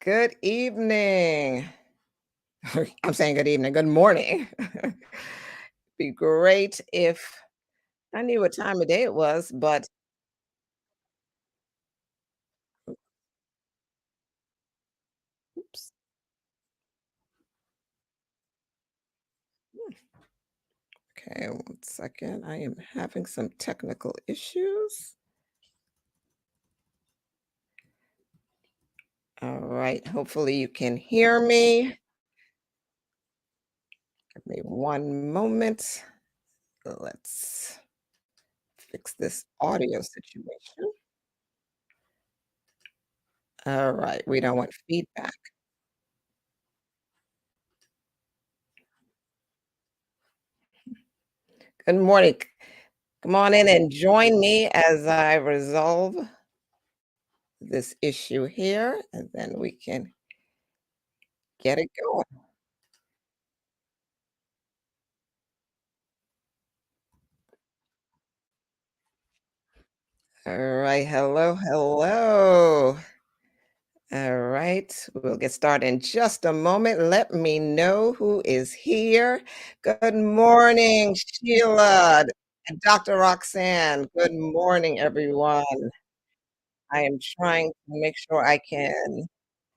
Good evening. I'm saying good evening, good morning. Be great if I knew what time of day it was, but oops. Okay, one second. I am having some technical issues. All right, hopefully you can hear me. Give me one moment. Let's fix this audio situation. All right, we don't want feedback. Good morning. Come on in and join me as I resolve this issue here, and then we can get it going. All right. Hello, hello. All right. We'll get started in just a moment. Let me know who is here. Good morning, Sheila and Dr. Roxanne. Good morning, everyone. I am trying to make sure I can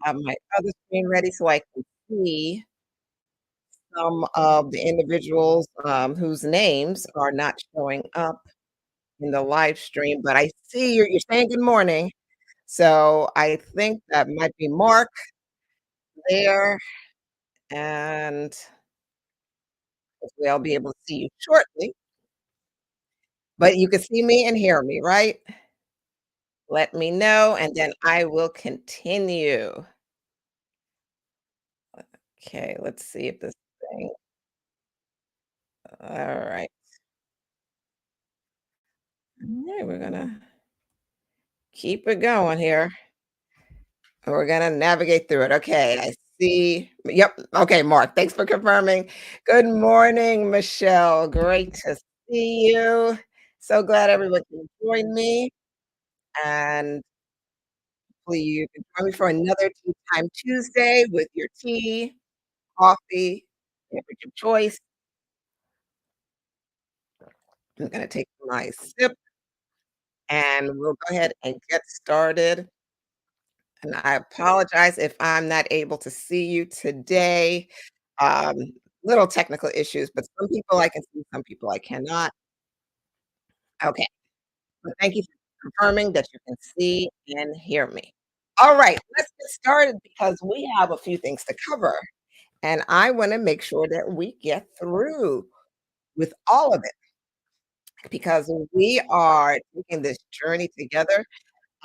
have my other screen ready so I can see some of the individuals whose names are not showing up in the live stream, but I see you're saying good morning. So I think that might be Mark there, and hopefully I'll be able to see you shortly. But you can see me and hear me, right? Let me know, and then I will continue. Okay, let's see if this thing. All right. All right, we're gonna keep it going here. We're gonna navigate through it. Okay, I see. Yep. Okay, Mark, thanks for confirming. Good morning, Michelle. Great to see you. So glad everyone can join me. And hopefully you can join me for another Tea Time Tuesday with your tea, coffee, beverage of choice. I'm gonna take my sip and we'll go ahead and get started. And I apologize if I'm not able to see you today. Um, little technical issues, but some people I can see, some people I cannot. Okay. Well, thank you for confirming that you can see and hear me. All right, let's get started because we have a few things to cover, and I want to make sure that we get through with all of it because we are taking this journey together.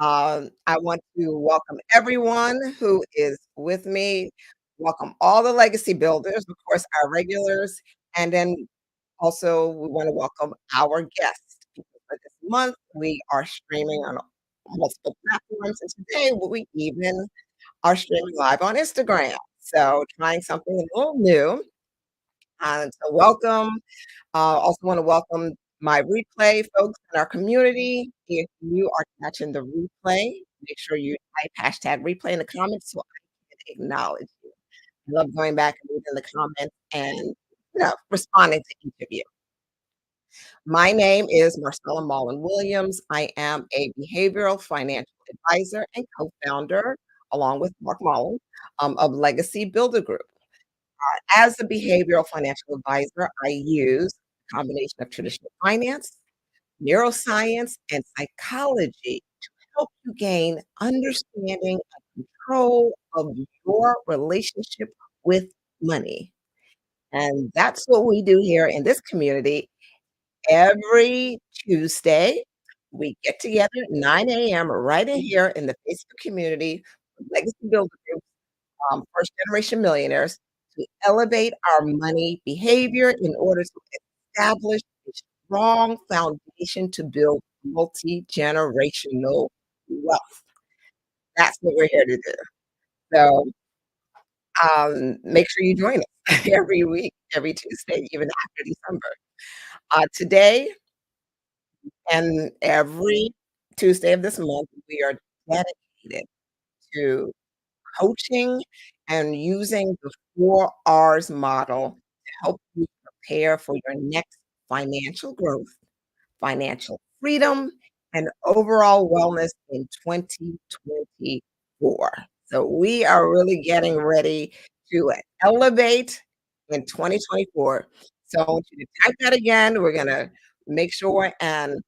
I want to welcome everyone who is with me. Welcome all the legacy builders, of course, our regulars, and then also we want to welcome our guests. Because for this month, we are streaming on multiple platforms, and today we even are streaming live on Instagram. So trying something a little new. So welcome. Also want to welcome my replay folks in our community. If you are catching the replay, make sure you type hashtag replay in the comments so I can acknowledge you. I love going back and reading the comments and responding to each of you. My name is Marcella Mullen Williams. I am a behavioral financial advisor and co-founder, along with Mark Mullen, of Legacy Builder Group. As a behavioral financial advisor, I use a combination of traditional finance, neuroscience, and psychology to help you gain understanding and control of your relationship with money. And that's what we do here in this community. Every Tuesday, we get together at 9 a.m. right in here in the Facebook community, Legacy Builder Group, first generation millionaires, to elevate our money behavior in order to establish a strong foundation to build multi-generational wealth. That's what we're here to do. So make sure you join us every week, every Tuesday, even after December. Today and every Tuesday of this month, we are dedicated to coaching and using the 4 R's model to help you prepare for your next financial growth, financial freedom, and overall wellness in 2024. So we are really getting ready to elevate in 2024. So I want you to type that again. We're gonna make sure and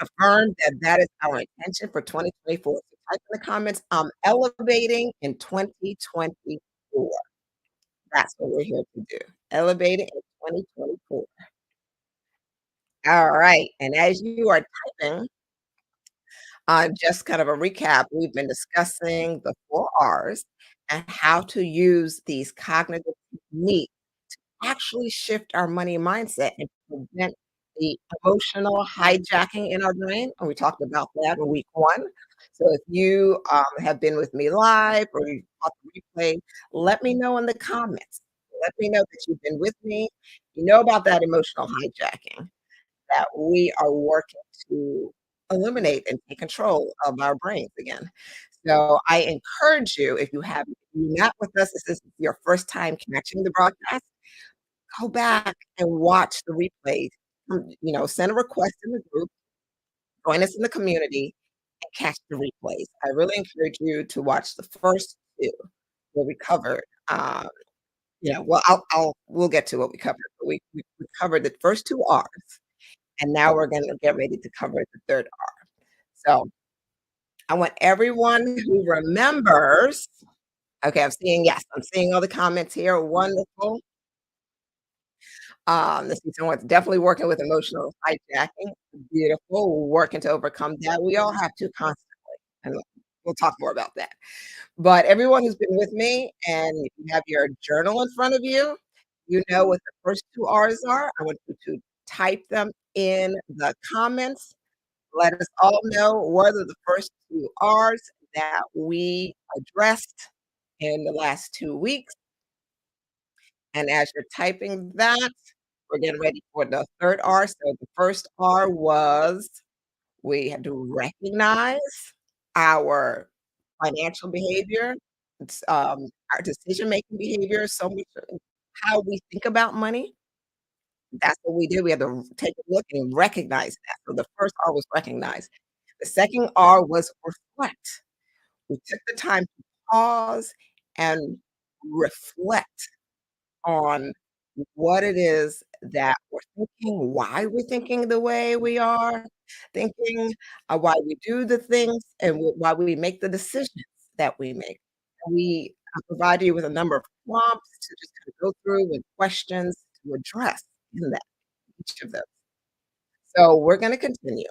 affirm that that is our intention for 2024. So type in the comments, I'm elevating in 2024. That's what we're here to do. Elevating in 2024. All right. And as you are typing, just kind of a recap, we've been discussing the 4 R's and how to use these cognitive techniques actually shift our money mindset and prevent the emotional hijacking in our brain, and we talked about that in week 1. So if you, have been with me live or you caught the replay, let me know in the comments. Let me know that you've been with me. You know about that emotional hijacking, that we are working to eliminate and take control of our brains again. So I encourage you, if you're not with us, this is your first time catching the broadcast, go back and watch the replays. Send a request in the group, join us in the community, and catch the replays. I really encourage you to watch the first 2 where we covered, well, we'll get to what we covered, but we covered the first 2 R's, and now we're gonna get ready to cover the 3rd R. So, I want everyone who remembers. Okay, I'm seeing all the comments here, wonderful. This is someone's definitely working with emotional hijacking. Beautiful, working to overcome that. We all have to constantly, and we'll talk more about that. But everyone who's been with me, and if you have your journal in front of you, you know what the first 2 R's are. I want you to type them in the comments. Let us all know what are the first 2 R's that we addressed in the last 2 weeks. And as you're typing that, we're getting ready for the 3rd R. So the first R was we had to recognize our financial behavior, our decision-making behavior, so much how we think about money. That's what we did. We had to take a look and recognize that. So the first R was recognize. The second R was reflect. We took the time to pause and reflect on what it is that we're thinking, why we're thinking the way we are thinking, why we do the things, and why we make the decisions that we make. And we provide you with a number of prompts to just kind of go through with questions to address in that each of those. So we're going to continue.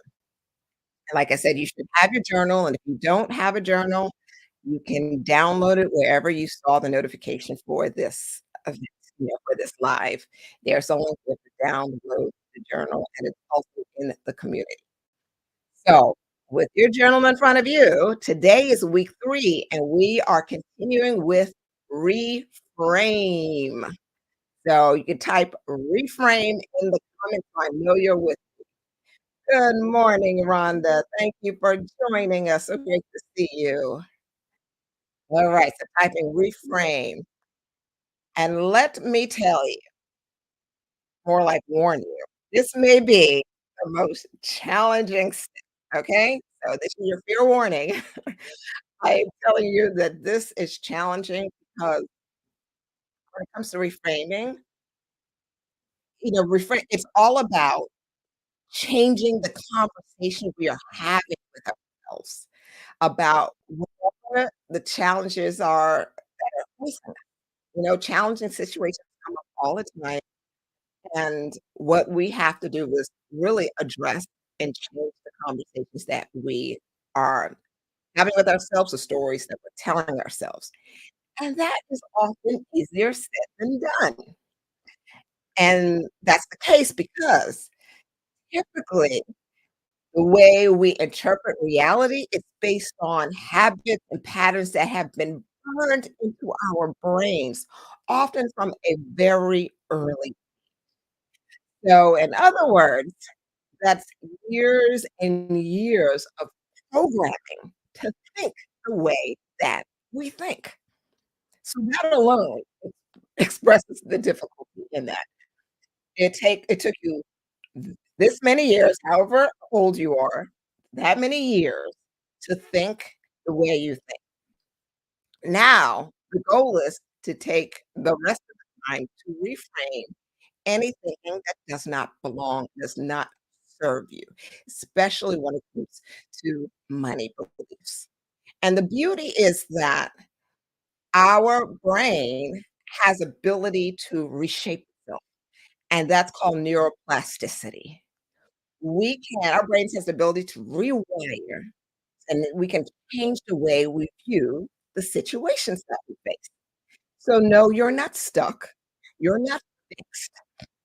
And like I said, you should have your journal, and if you don't have a journal, you can download it wherever you saw the notification for this event, for this live. There's a link there to download the journal, and it's also in the community. So, with your journal in front of you, today is week 3, and we are continuing with reframe. So you can type reframe in the comments. So I know you're with. Good morning, Rhonda. Thank you for joining us. So great to see you. All right, so typing reframe. And let me tell you, more like warn you, this may be the most challenging step, okay? So this is your fair warning. I am telling you that this is challenging because when it comes to reframing, it's all about changing the conversation we are having with ourselves about what the challenges are that are facing us. Challenging situations come up all the time, and what we have to do is really address and change the conversations that we are having with ourselves, the stories that we're telling ourselves, and that is often easier said than done, and that's the case because typically the way we interpret reality is based on habits and patterns that have been burned into our brains, often from a very early. So, in other words, that's years and years of programming to think the way that. we think. So that alone expresses the difficulty in that. It took you this many years, however old you are, that many years to think the way you think. Now, the goal is to take the rest of the time to reframe anything that does not belong, does not serve you, especially when it comes to money beliefs. And the beauty is that our brain has ability to reshape itself, and that's called neuroplasticity. Our brain has the ability to rewire, and we can change the way we view the situations that we face. So, no, you're not stuck, you're not fixed,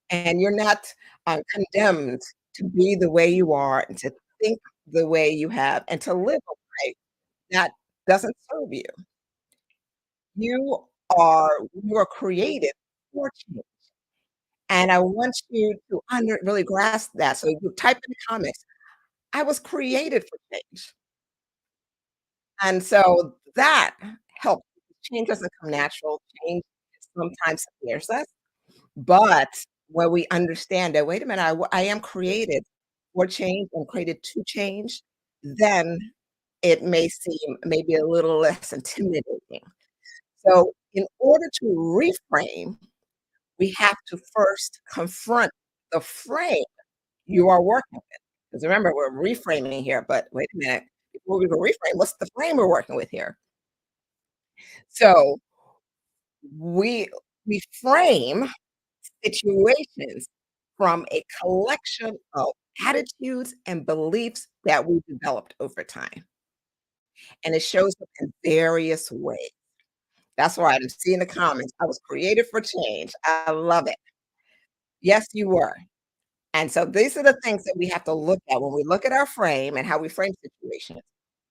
and you're not, condemned to be the way you are and to think the way you have and to live a life that doesn't serve you. You you are created for change, and I want you to really grasp that. So you type in the comments, "I was created for change." And so that helps. Change doesn't come natural. Change sometimes scares us, but when we understand that, "Wait a minute, I am created for change and created to change," then it may seem maybe a little less intimidating. So in order to reframe, we have to first confront the frame you are working with. Because remember, we're reframing here, but wait a minute, before we go reframe, what's the frame we're working with here? So we we frame situations from a collection of attitudes and beliefs that we developed over time, and it shows up in various ways. That's why I'm seeing the comments. I was created for change. I love it. Yes, you were. And so these are the things that we have to look at when we look at our frame and how we frame situations.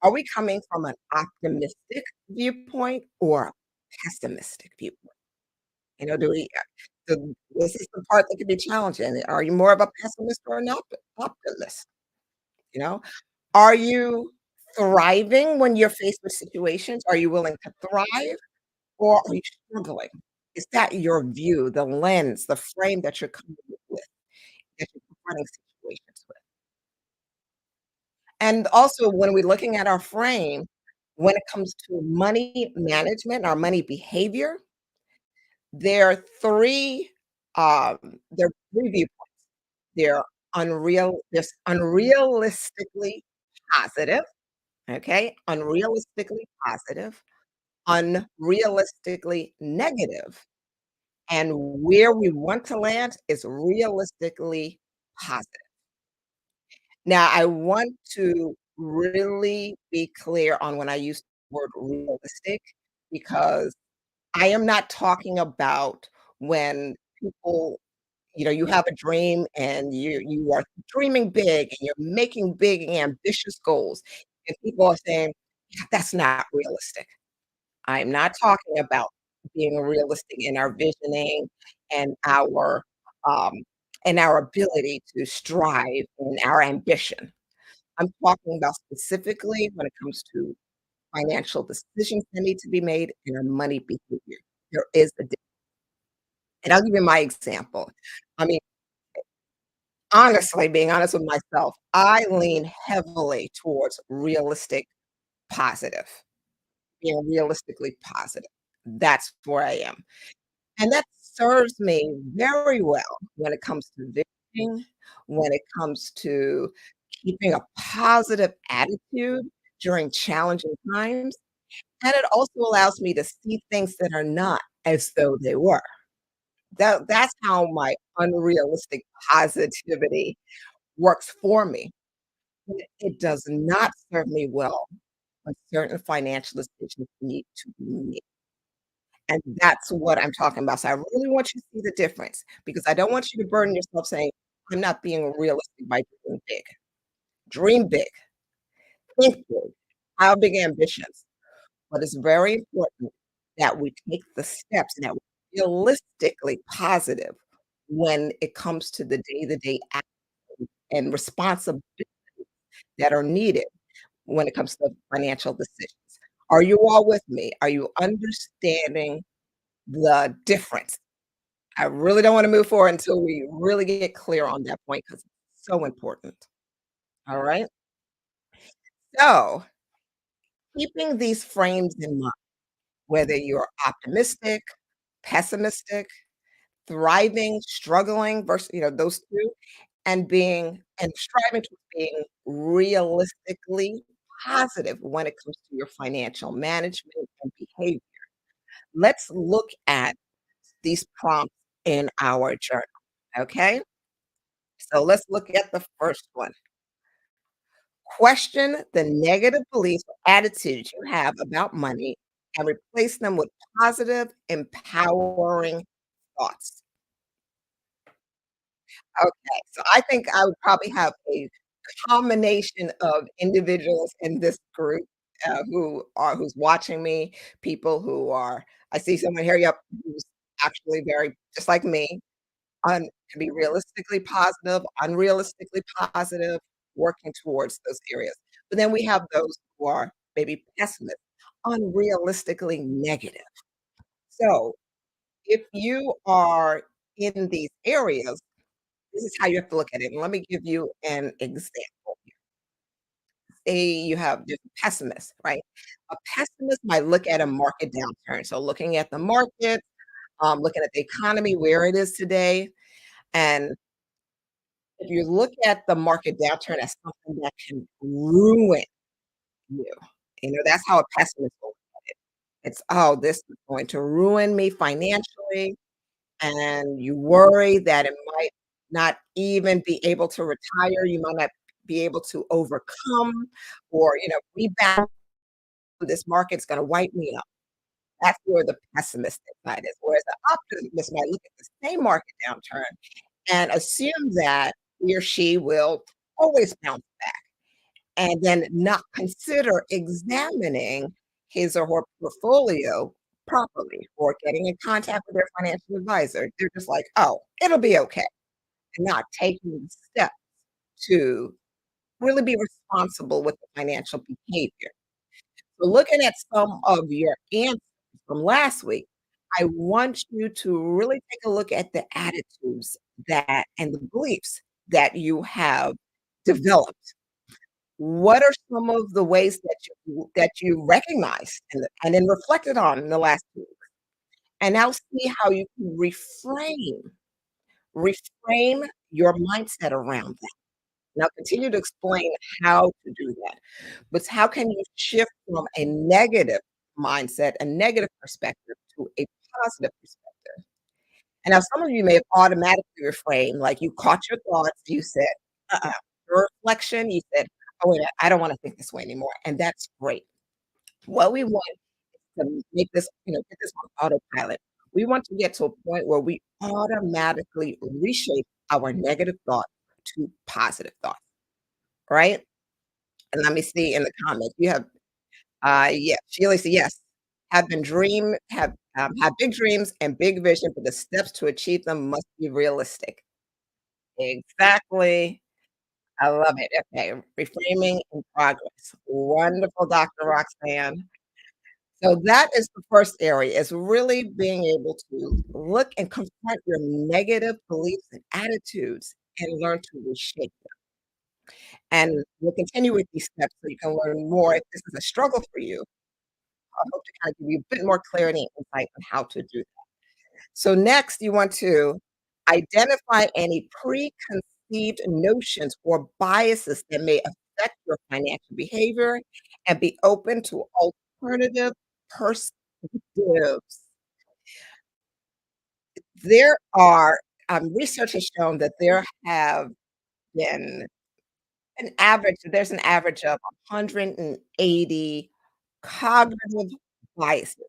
Are we coming from an optimistic viewpoint or a pessimistic viewpoint? Do we this is the part that can be challenging. Are you more of a pessimist or an optimist? You know? Are you thriving when you're faced with situations? Are you willing to thrive or are you struggling? Is that your view, the lens, the frame that you're coming with, that you're confronting situations with? And also, when we're looking at our frame, when it comes to money management, our money behavior, there are 3, there are 3 viewpoints. They're there's unrealistically positive, okay? Unrealistically positive, unrealistically negative, and where we want to land is realistically positive. Now, I want to really be clear on when I use the word realistic, because I am not talking about when people you have a dream and you are dreaming big and you're making big and ambitious goals, and people are saying, "Yeah, that's not realistic." I'm not talking about being realistic in our visioning and um, our ability to strive and our ambition. I'm talking about specifically when it comes to financial decisions that need to be made and our money behavior. There is a and I'll give you my example. I mean, honestly, being honest with myself, I lean heavily towards positive, being realistically positive. That's where I am. And that serves me very well when it comes to visioning, when it comes to keeping a positive attitude during challenging times, and it also allows me to see things that are not as though they were. That's how my unrealistic positivity works for me. It does not serve me well when certain financial decisions need to be made. And that's what I'm talking about. So I really want you to see the difference because I don't want you to burden yourself saying, I'm not being realistic by dreaming big. Dream big, think big, have big ambitions. But it's very important that we take the steps and that we're realistically positive when it comes to the day-to-day actions and responsibilities that are needed when it comes to financial decisions. Are you all with me? Are you understanding the difference? I really don't wanna move forward until we really get clear on that point because it's so important. All right? So, keeping these frames in mind, whether you're optimistic, pessimistic, thriving, struggling versus, those 2, and striving to being realistically positive when it comes to your financial management and behavior. Let's look at these prompts in our journal, okay? So let's look at the first one. Question the negative beliefs or attitudes you have about money and replace them with positive, empowering thoughts. Okay, so I think I would probably have a combination of individuals in this group, who's watching me, people who are I see someone here, yep, who's actually very just like me, can be realistically positive, unrealistically positive, working towards those areas. But then we have those who are maybe pessimists, unrealistically negative. So, if you are in these areas, this is how you have to look at it, and let me give you an example. Say you have just pessimists, right? A pessimist might look at a market downturn, so looking at the market, looking at the economy, where it is today, and if you look at the market downturn as something that can ruin you, that's how a pessimist will look at it. It's, "Oh, this is going to ruin me financially," and you worry that it might not even be able to retire, you might not be able to overcome or, rebound. This market's gonna wipe me out. That's where the pessimistic side is, whereas the optimist might look at the same market downturn and assume that he or she will always bounce back, and then not consider examining his or her portfolio properly or getting in contact with their financial advisor. They're just like, "Oh, it'll be okay," and not taking the step to really be responsible with the financial behavior. So looking at some of your answers from last week, I want you to really take a look at the attitudes that and the beliefs that you have developed. What are some of the ways that you recognized and then reflected on in the last week? And now see how you can reframe your mindset around that. Now continue to explain how to do that. But how can you shift from a negative mindset, a negative perspective to a positive perspective? And now some of you may have automatically reframed, like you caught your thoughts, you said, uh-uh. Your reflection, you said, oh, wait, I don't want to think this way anymore. And that's great. What we want to make this, get this on autopilot. We want to get to a point where we automatically reshape our negative thoughts to positive thoughts, right? And let me see in the comments. You have yeah, Sheila said, "Yes, have big dreams and big vision, but the steps to achieve them must be realistic." Exactly. I love it. Okay, reframing in progress. Wonderful, Dr. Roxanne. So that is the first area, is really being able to look and confront your negative beliefs and attitudes and learn to reshape them. And we'll continue with these steps so you can learn more. If this is a struggle for you, I hope to kind of give you a bit more clarity and insight on how to do that. So next, you want to identify any preconceived notions or biases that may affect your financial behavior and be open to alternative perspectives. There are research has shown that have been there's an average of 180 cognitive biases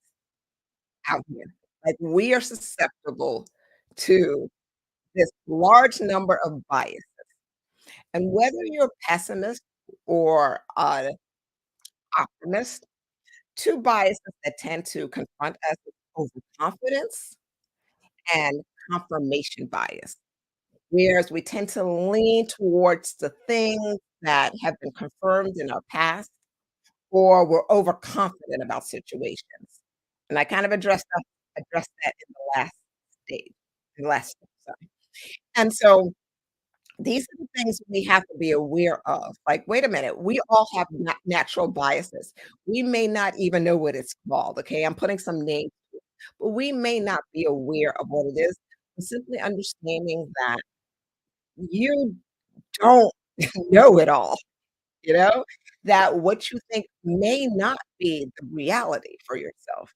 out here. Like, we are susceptible to this large number of bias, and whether you're a pessimist or an optimist, 2 biases that tend to confront us is overconfidence and confirmation bias. Whereas we tend to lean towards the things that have been confirmed in our past, or we're overconfident about situations. And I kind of addressed that in the last stage, in the last step, sorry. And so these are the things we have to be aware of. Like, wait a minute, we all have natural biases. We may not even know what it's called. Okay, I'm putting some names, but we may not be aware of what it is. And simply understanding that you don't know it all, you know, that what you think may not be the reality for yourself.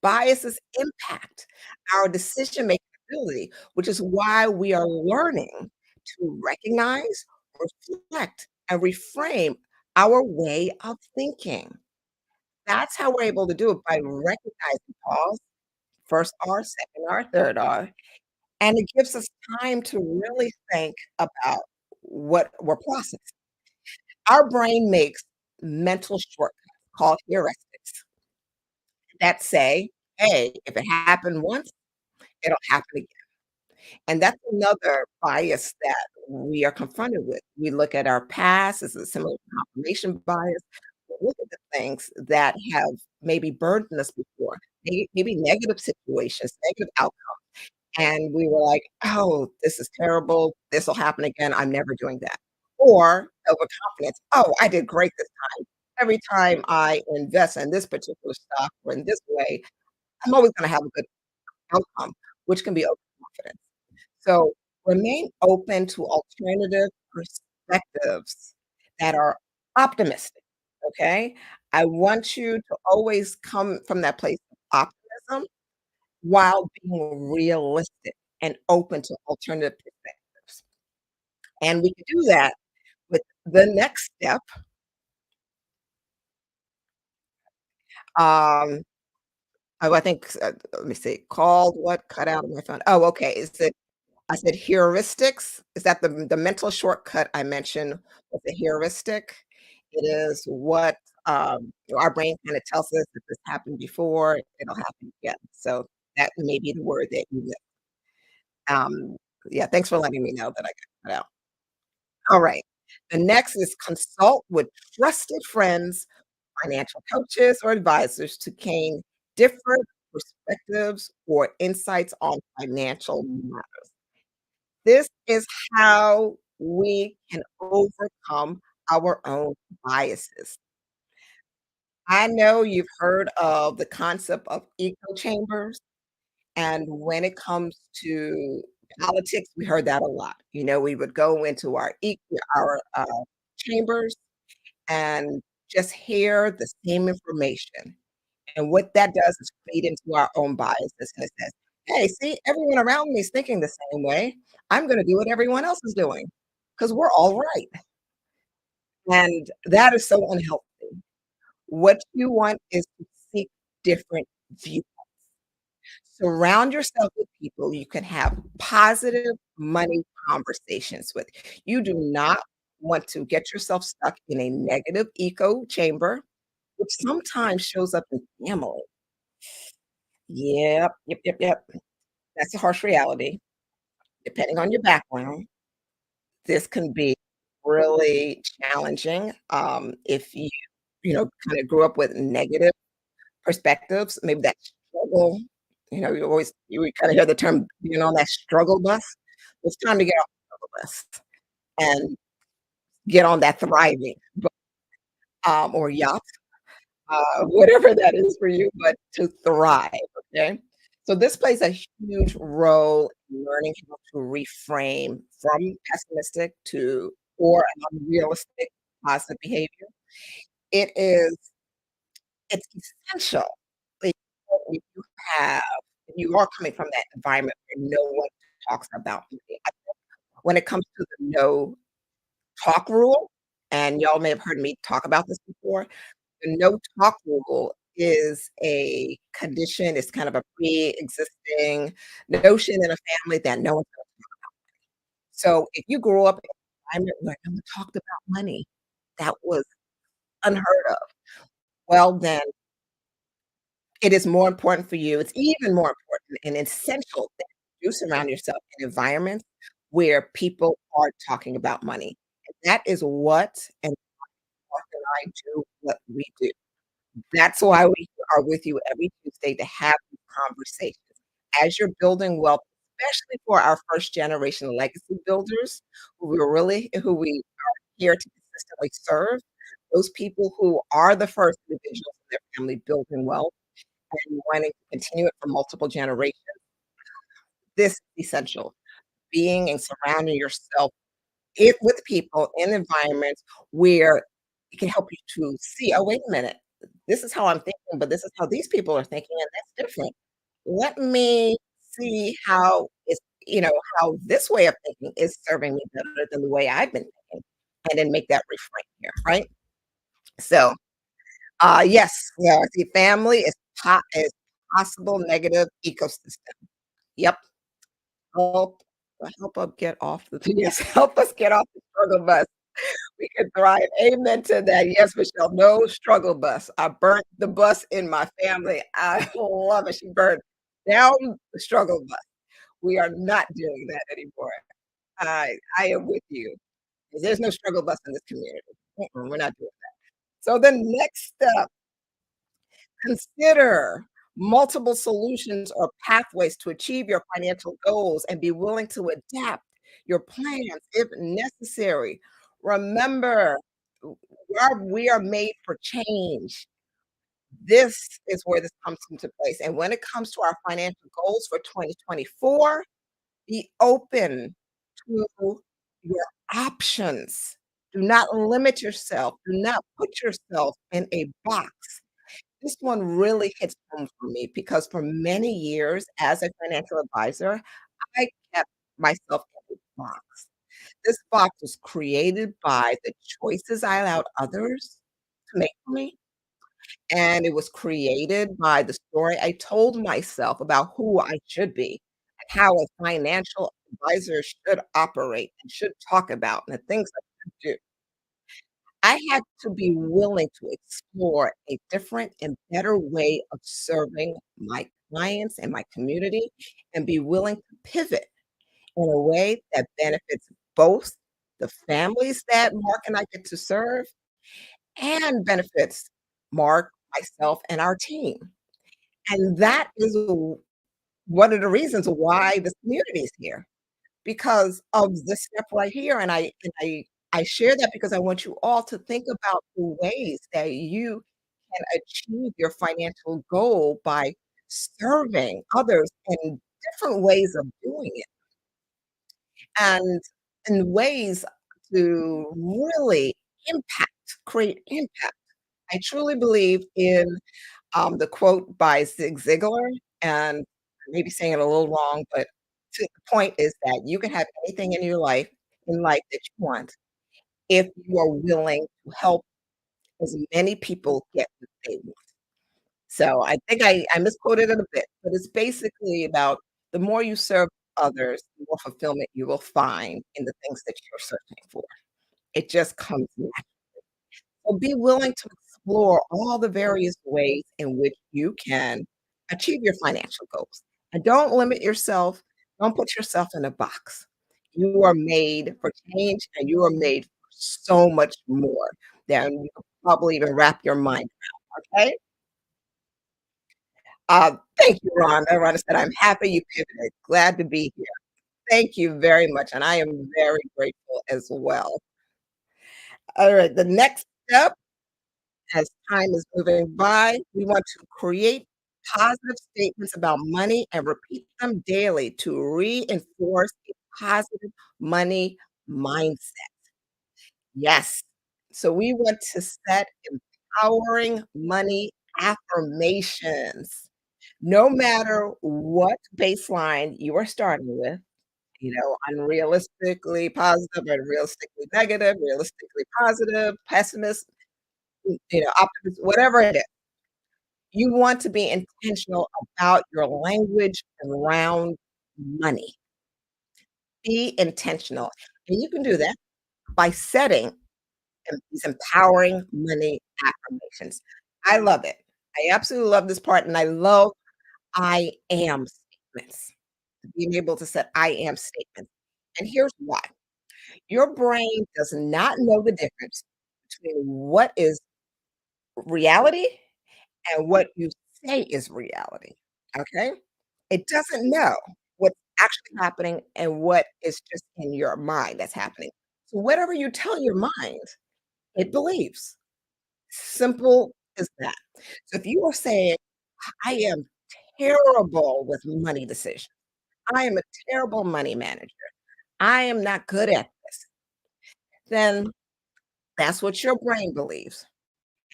Biases impact our decision making ability, which is why we are learning to recognize, reflect, and reframe our way of thinking. That's how we're able to do it by recognizing pause, first R, second R, third R, and it gives us time to really think about what we're processing. Our brain makes mental shortcuts called heuristics that say, hey, if it happened once, it'll happen again. And that's another bias that we are confronted with. We look at our past as a similar confirmation bias. We look at the things that have maybe burdened us before, maybe negative situations, negative outcomes. And we were like, oh, this is terrible. This will happen again. I'm never doing that. Or overconfidence. Oh, I did great this time. Every time I invest in this particular stock or in this way, I'm always going to have a good outcome, which can be overconfidence. So remain open to alternative perspectives that are optimistic. Okay. I want you to always come from that place of optimism while being realistic and open to alternative perspectives. And we can do that with the next step. Um, oh, I think, let me see, called what? Cut out of my phone. Oh, okay. I said heuristics. Is that the mental shortcut I mentioned with the heuristic? It is what, our brain kinda tells us if this happened before, it'll happen again. So that may be the word that you yeah, thanks for letting me know that I got cut out. Alright. The next is consult with trusted friends, financial coaches, or advisors to gain different perspectives or insights on financial matters. This is how we can overcome our own biases. I know you've heard of the concept of echo chambers, and when it comes to politics, we heard that a lot. You know, we would go into our chambers and just hear the same information. And what that does is feed into our own biases, and it says, "Hey, see, everyone around me is thinking the same way. I'm gonna do what everyone else is doing because 'cause we're all right." And that is so unhealthy. What you want is to seek different views. Surround yourself with people you can have positive money conversations with. You do not want to get yourself stuck in a negative echo chamber, which sometimes shows up in family. Yep, yep, yep, yep. That's a harsh reality. Depending on your background, this can be really challenging, if you kinda grew up with negative perspectives, maybe that struggle, you kinda hear the term being on that struggle bus. It's time to get off the struggle bus and get on that thriving bu or yacht, whatever that is for you, but to thrive, okay? So this plays a huge role in learning how to reframe from pessimistic to or unrealistic positive behavior. It is it's essential that you have if you are coming from that environment where no one talks about money. When it comes to the no talk rule, and y'all may have heard me talk about this before, the no talk rule is a condition, it's kind of a pre-existing notion in a family that no one's gonna so if you grew up in an environment where no one talked about money, that was unheard of, well, then it is more important for you it's even more important and essential that you surround yourself in environments where people are talking about money. And that is what an I do what we do. That's why we are with you every Tuesday to have these conversations. As you're building wealth, especially for our first generation legacy builders, who we are here to consistently serve, those people who are the first individuals in their family building wealth and wanting to continue it for multiple generations, this is essential. Being and surrounding yourself with people in environments where it can help you to see, "Oh, wait a minute. This is how I'm thinking, but this is how these people are thinking, and that's different. Let me see how how this way of thinking is serving me better than the way I've been thinking," and then make that reframe here, right? So, yes, yeah, see, family is possible negative ecosystem. Yep. Help help us get off the yes, help us get off the struggle bus. We could thrive. Amen to that. Yes, Michelle, no struggle bus. I burnt the bus in my family. I love it. She burned down the struggle bus. We are not doing that anymore. I am with you. 'Cause there's no struggle bus in this community. We're not doing that. So the next step, consider multiple solutions or pathways to achieve your financial goals and be willing to adapt your plans if necessary. Remember, we are made for change. This is where this comes into place. And when it comes to our financial goals for 2024, be open to your options. Do not limit yourself. Do not put yourself in a box. This one really hits home for me because for many years as a financial advisor, I kept myself in a box. This box was created by the choices I allowed others to make for me, and it was created by the story I told myself about who I should be and how a financial advisor should operate and should talk about and the things I should do. I had to be willing to explore a different and better way of serving my clients and my community and be willing to pivot in a way that benefits both the families that Mark and I get to serve and benefits Mark, myself, and our team. And that is one of the reasons why this community is here because of this step right here, and I share that because I want you all to think about the ways that you can achieve your financial goal by serving others in different ways of doing it, and in ways to really create impact. I truly believe in, the quote by Zig Ziglar, and I may be saying it a little wrong, but to the point is that you can have anything in life that you want if you are willing to help as many people get what they want. So I think I misquoted it a bit, but it's basically about the more you serve others, the more fulfillment you will find in the things that you're searching for. It just comes naturally. So be willing to explore all the various ways in which you can achieve your financial goals. And don't limit yourself. Don't put yourself in a box. You are made for change and you are made for so much more than you could probably even wrap your mind around. Okay. Thank you, Rhonda. Rhonda said, I'm happy you pivoted. Glad to be here. Thank you very much. And I am very grateful as well. All right. The next step as time is moving by, we want to create positive statements about money and repeat them daily to reinforce a positive money mindset. Yes. So we want to set empowering money affirmations. No matter what baseline you are starting with, unrealistically positive, unrealistically negative, realistically positive, pessimist, optimist, whatever it is. You want to be intentional about your language around money. Be intentional, and you can do that by setting these empowering money affirmations. I love it. I absolutely love this part, and I love I am statements. Being able to set I am statements, and here's why. Your brain does not know the difference between what is reality and what you say is reality, okay? It doesn't know what's actually happening and what is just in your mind that's happening. So whatever you tell your mind, it believes. Simple as that. So if you are saying, "I am terrible with money decisions. I am a terrible money manager. I am not good at this," then that's what your brain believes.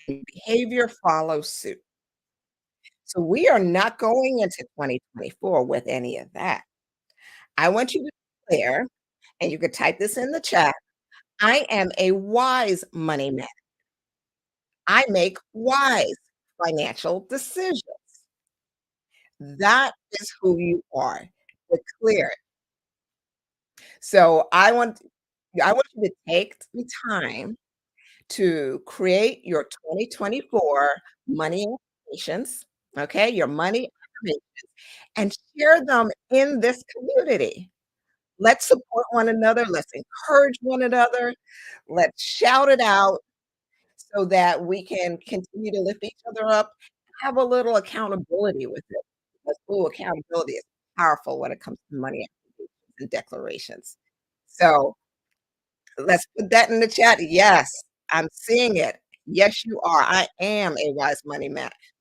Behavior follows suit. So we are not going into 2024 with any of that. I want you to declare, and you could type this in the chat, I am a wise money man. I make wise financial decisions. That is who you are. Declare it. So I want you to take the time to create your 2024 money affirmations, okay? Your money affirmations, and share them in this community. Let's support one another. Let's encourage one another. Let's shout it out so that we can continue to lift each other up, have a little accountability with it. Because, ooh, accountability is powerful when it comes to money affirmations and declarations. So let's put that in the chat. Yes, I'm seeing it. Yes, you are. I am a wise money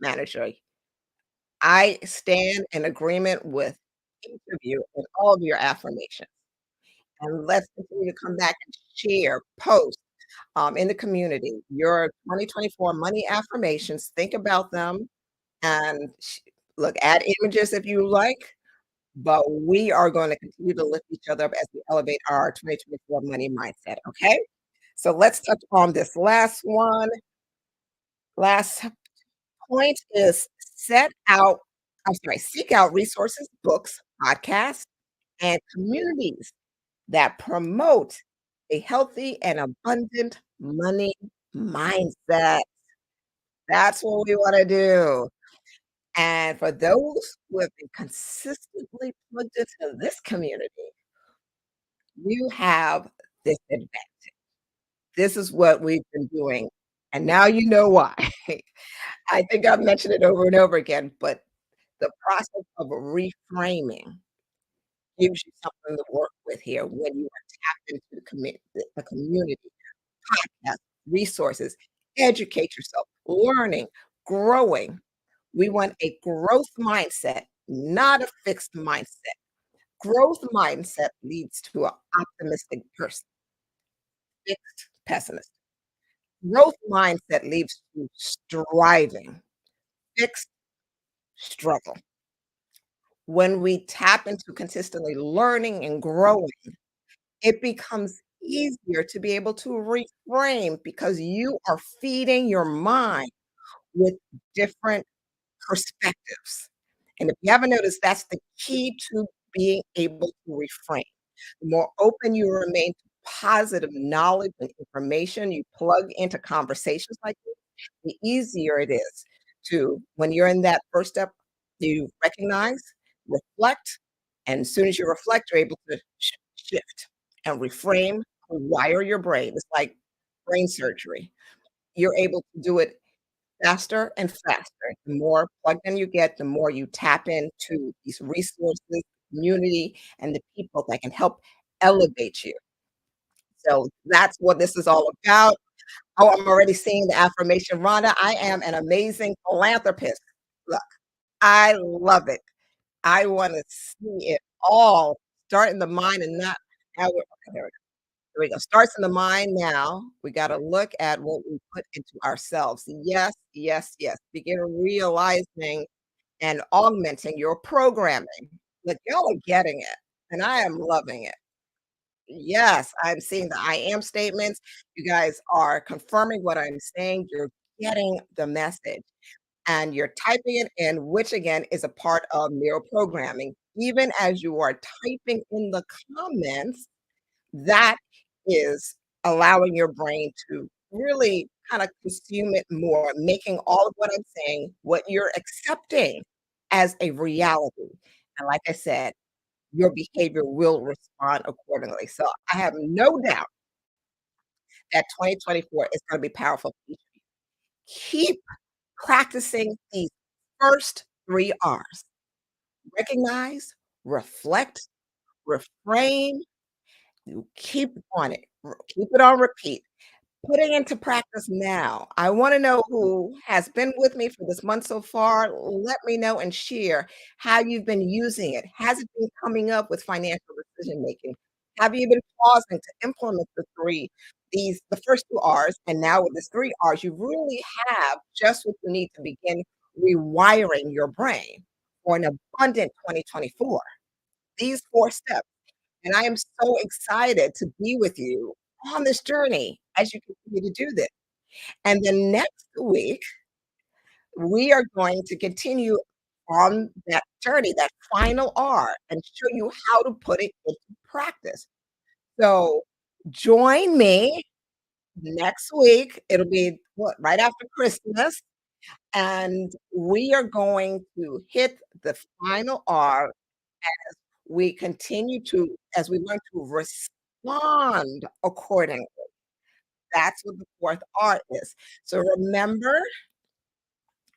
manager. I stand in agreement with each of you and all of your affirmations. And let's continue to come back and share, post in the community your 2024 money affirmations. Think about them and look, add images if you like, but we are going to continue to lift each other up as we elevate our 2024 money mindset. Okay. So let's touch on this last one. Last point is seek out resources, books, podcasts, and communities that promote a healthy and abundant money mindset. That's what we want to do. And for those who have been consistently plugged into this community, you have this advantage. This is what we've been doing. And now you know why. I think I've mentioned it over and over again, but the process of reframing gives you something to work with here when you are tapped into the community, podcasts, resources, educate yourself, learning, growing. We want a growth mindset, not a fixed mindset. Growth mindset leads to an optimistic person, fixed pessimist. Growth mindset leads to striving, fixed struggle. When we tap into consistently learning and growing, it becomes easier to be able to reframe because you are feeding your mind with different perspectives. And if you haven't noticed, that's the key to being able to reframe. The more open you remain to positive knowledge and information you plug into conversations like this, the easier it is to, when you're in that first step, you recognize, reflect, and as soon as you reflect, you're able to shift and reframe, rewire your brain. It's like brain surgery. You're able to do it faster and faster. The more plugged in you get, the more you tap into these resources, community, and the people that can help elevate you. So that's what this is all about. Oh, I'm already seeing the affirmation. Rhonda, I am an amazing philanthropist. Look, I love it. I want to see it all start in the mind and not how we're okay, there we go. There we go. Starts in the mind now. We got to look at what we put into ourselves. Yes, yes, yes. Begin realizing and augmenting your programming. Like y'all are getting it, and I am loving it. Yes, I'm seeing the I am statements. You guys are confirming what I'm saying. You're getting the message and you're typing it in, which again is a part of neuroprogramming. Programming. Even as you are typing in the comments, that is allowing your brain to really kind of consume it more, making all of what I'm saying what you're accepting as a reality. And like I said, your behavior will respond accordingly. So I have no doubt that 2024 is gonna be powerful. Keep practicing these first 3 R's. Recognize, reflect, reframe. You keep on it. Keep it on repeat. Putting into practice now. I wanna know who has been with me for this month so far. Let me know and share how you've been using it. Has it been coming up with financial decision making? Have you been pausing to implement the first 2 R's, and now with this 3 R's, you really have just what you need to begin rewiring your brain for an abundant 2024. These 4 steps, and I am so excited to be with you on this journey as you continue to do this. And then next week, we are going to continue on that journey, that final R, and show you how to put it into practice. So join me next week. It'll be what, right after Christmas, and we are going to hit the final R. We continue to as we learn to respond accordingly. That's what the 4th R is. So remember,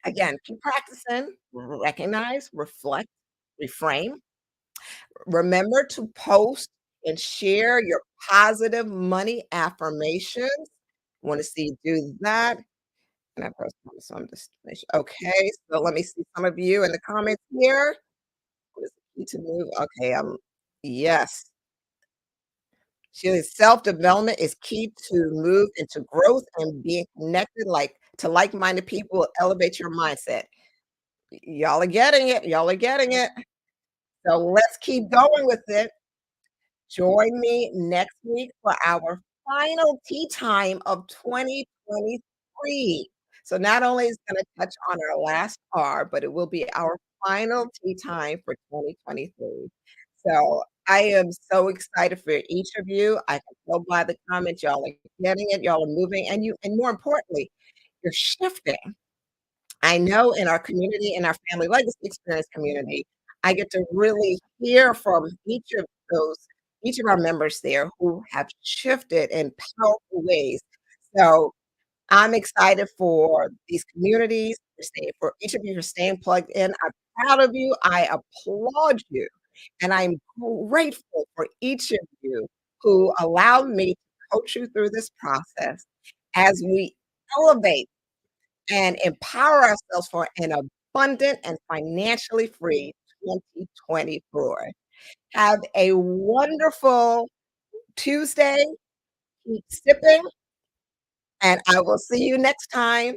again, keep practicing, recognize, reflect, reframe. Remember to post and share your positive money affirmations. Want to see you do that. And I post some just okay. So let me see some of you in the comments here. What is the key to move? Okay, yes. She says self-development is key to move into growth and being connected to like-minded people will elevate your mindset. Y'all are getting it. Y'all are getting it. So let's keep going with it. Join me next week for our final tea time of 2023. So not only is it going to touch on our last R, but it will be our final tea time for 2023. So I am so excited for each of you. I can tell by the comments, y'all are getting it, y'all are moving, and more importantly, you're shifting. I know in our community, in our family legacy experience community, I get to really hear from those each of our members there who have shifted in powerful ways. So I'm excited for these communities, for each of you for staying plugged in. I'm proud of you. I applaud you. And I'm grateful for each of you who allowed me to coach you through this process as we elevate and empower ourselves for an abundant and financially free 2024. Have a wonderful Tuesday. Keep sipping, and I will see you next time.